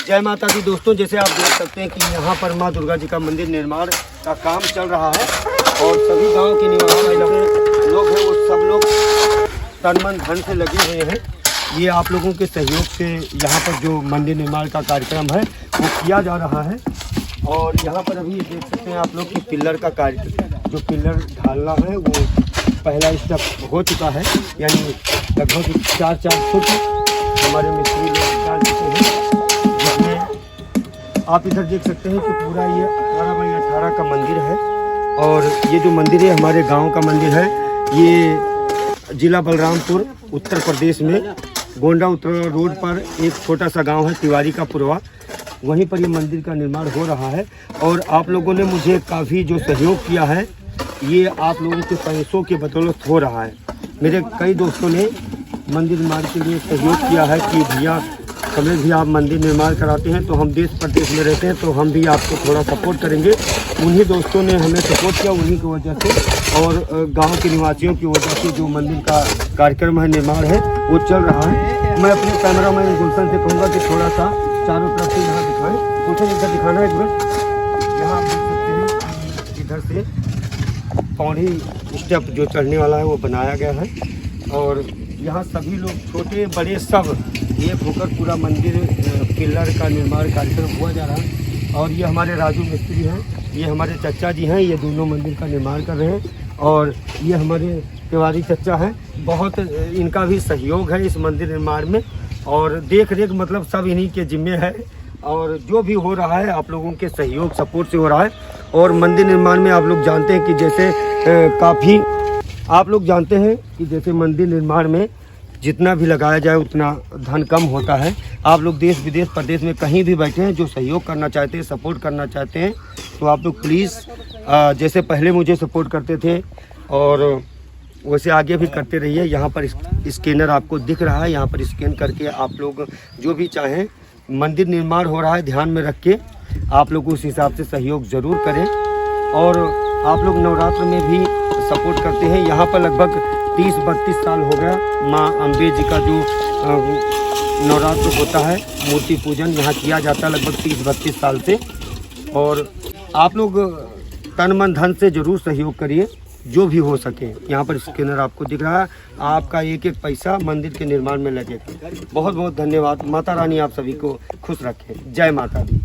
जय माता दी दोस्तों, जैसे आप देख सकते हैं कि यहाँ पर माँ दुर्गा जी का मंदिर निर्माण का काम चल रहा है और सभी गांव के निवासी लोग हैं वो सब लोग तन मन धन से लगे हुए हैं। ये आप लोगों के सहयोग से यहाँ पर जो मंदिर निर्माण का कार्यक्रम है वो किया जा रहा है। और यहाँ पर अभी देख सकते हैं आप लोग कि पिलर का कार्य, जो पिलर ढालना है वो पहला स्टेप हो चुका है, यानी लगभग 4-4 फुट हमारे मिस्त्री लोग डाल चुके हैं। जिसमें आप इधर देख सकते हैं कि पूरा ये 18x18 का मंदिर है। और ये जो मंदिर है हमारे गांव का मंदिर है। ये जिला बलरामपुर उत्तर प्रदेश में गोंडा उत्तर रोड पर एक छोटा सा गांव है तिवारी का पुरवा, वहीं पर ये मंदिर का निर्माण हो रहा है। और आप लोगों ने मुझे काफ़ी जो सहयोग किया है ये आप लोगों के पैसों के बदौलत हो रहा है। मेरे कई दोस्तों ने मंदिर निर्माण के लिए सहयोग किया है कि भैया कमलेश भी आप मंदिर निर्माण कराते हैं तो हम देश प्रदेश में रहते हैं तो हम भी आपको थोड़ा सपोर्ट करेंगे। उन्हीं दोस्तों ने हमें सपोर्ट किया, उन्हीं की वजह से और गांव के निवासियों की वजह से जो मंदिर का कार्यक्रम है, निर्माण है, वो चल रहा है। मैं अपने कैमरामैन गुलशन से कहूँगा कि थोड़ा सा चारों तरफ से यहाँ दिखाएँ। गुलशन इधर दिखाना है एक बार। यहाँ आप देख सकते हैं इधर से पौड़ी स्टेप जो चढ़ने वाला है वो बनाया गया है। और यहाँ सभी लोग छोटे बड़े सब एक होकर पूरा मंदिर पिलर का निर्माण कार्यक्रम हुआ जा रहा है। और ये हमारे राजू मिस्त्री हैं, ये हमारे चचा जी हैं, ये दोनों मंदिर का निर्माण कर रहे हैं। और ये हमारे तिवारी चचा हैं, बहुत इनका भी सहयोग है इस मंदिर निर्माण में। और देख रेख मतलब सब इन्हीं के जिम्मे है। और जो भी हो रहा है आप लोगों के सहयोग सपोर्ट से हो रहा है। और मंदिर निर्माण में आप लोग जानते हैं कि जैसे काफ़ी आप लोग जानते हैं कि जैसे मंदिर निर्माण में जितना भी लगाया जाए उतना धन कम होता है। आप लोग देश विदेश प्रदेश में कहीं भी बैठे हैं, जो सहयोग करना चाहते हैं, सपोर्ट करना चाहते हैं, तो आप लोग प्लीज़ जैसे पहले मुझे सपोर्ट करते थे और वैसे आगे भी करते रहिए। यहाँ पर स्कैनर आपको दिख रहा है, यहाँ पर स्कैन करके आप लोग जो भी चाहें, मंदिर निर्माण हो रहा है ध्यान में रख के आप लोग उस हिसाब से सहयोग ज़रूर करें। और आप लोग नवरात्र में भी सपोर्ट करते हैं। यहाँ पर लगभग 30-32 साल हो गया माँ अम्बे जी का जो नवरात्र होता है, मूर्ति पूजन यहाँ किया जाता है लगभग 30-32 साल से। और आप लोग तन मन धन से ज़रूर सहयोग करिए जो भी हो सके। यहाँ पर स्कैनर आपको दिख रहा है, आपका एक एक पैसा मंदिर के निर्माण में लगेगा। बहुत बहुत धन्यवाद। माता रानी आप सभी को खुश रखे। जय माता दी।